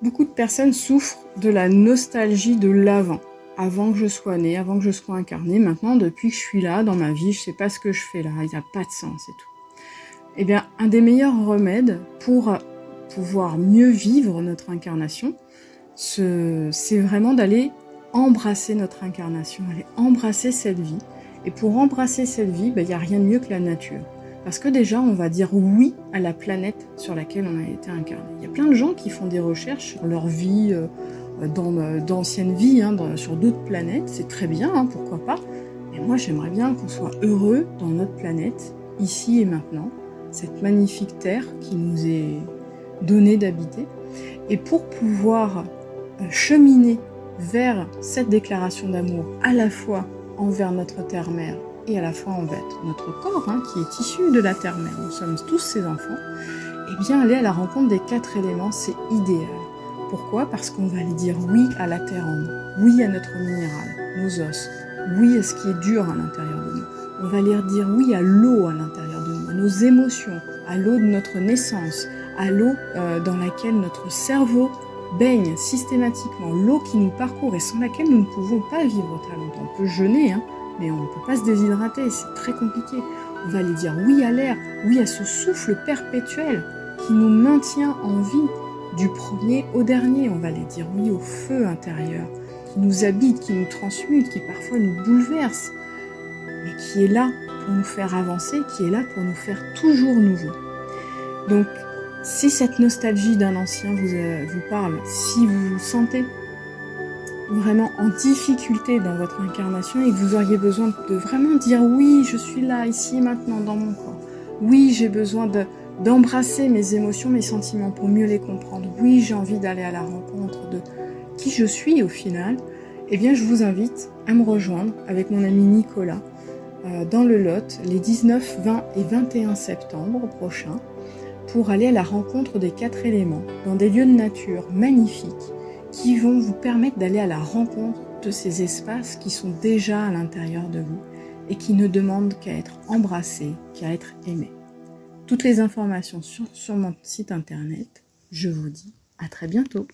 Beaucoup de personnes souffrent de la nostalgie de l'avant. Avant que je sois née, avant que je sois incarnée, maintenant, depuis que je suis là, dans ma vie, je sais pas ce que je fais là, il n'y a pas de sens et tout. Eh bien, un des meilleurs remèdes pour pouvoir mieux vivre notre incarnation, c'est vraiment d'aller embrasser notre incarnation, aller embrasser cette vie. Et pour embrasser cette vie, il n'y a rien de mieux que la nature. Parce que déjà, on va dire oui à la planète sur laquelle on a été incarné. Il y a plein de gens qui font des recherches sur leur vie, d'anciennes vies, sur d'autres planètes. C'est très bien, pourquoi pas. Mais moi, j'aimerais bien qu'on soit heureux dans notre planète, ici et maintenant. Cette magnifique terre qui nous est donnée d'habiter. Et pour pouvoir cheminer vers cette déclaration d'amour à la fois envers notre terre-mère et à la fois envers notre corps, qui est issu de la terre-mère, nous sommes tous ses enfants, et bien aller à la rencontre des 4 éléments, c'est idéal. Pourquoi ? Parce qu'on va aller dire oui à la terre en nous, oui à notre minéral, nos os, oui à ce qui est dur à l'intérieur de nous. On va aller dire oui à l'eau à l'intérieur de nous, à nos émotions, à l'eau de notre naissance, à l'eau dans laquelle notre cerveau baigne systématiquement, l'eau qui nous parcourt et sans laquelle nous ne pouvons pas vivre très longtemps. On peut jeûner, mais on ne peut pas se déshydrater, c'est très compliqué. On va aller dire oui à l'air, oui à ce souffle perpétuel qui nous maintient en vie du premier au dernier. On va aller dire oui au feu intérieur qui nous habite, qui nous transmute, qui parfois nous bouleverse, mais qui est là pour nous faire avancer, qui est là pour nous faire toujours nouveaux. Donc, si cette nostalgie d'un ancien vous parle, si vous vous sentez vraiment en difficulté dans votre incarnation et que vous auriez besoin de vraiment dire oui, je suis là, ici, maintenant, dans mon corps. Oui, j'ai besoin d'embrasser mes émotions, mes sentiments pour mieux les comprendre. Oui, j'ai envie d'aller à la rencontre de qui je suis au final. Eh bien, je vous invite à me rejoindre avec mon ami Nicolas dans le Lot les 19, 20 et 21 septembre prochains pour aller à la rencontre des 4 éléments dans des lieux de nature magnifiques qui vont vous permettre d'aller à la rencontre de ces espaces qui sont déjà à l'intérieur de vous et qui ne demandent qu'à être embrassés, qu'à être aimés. Toutes les informations sur mon site internet. Je vous dis à très bientôt.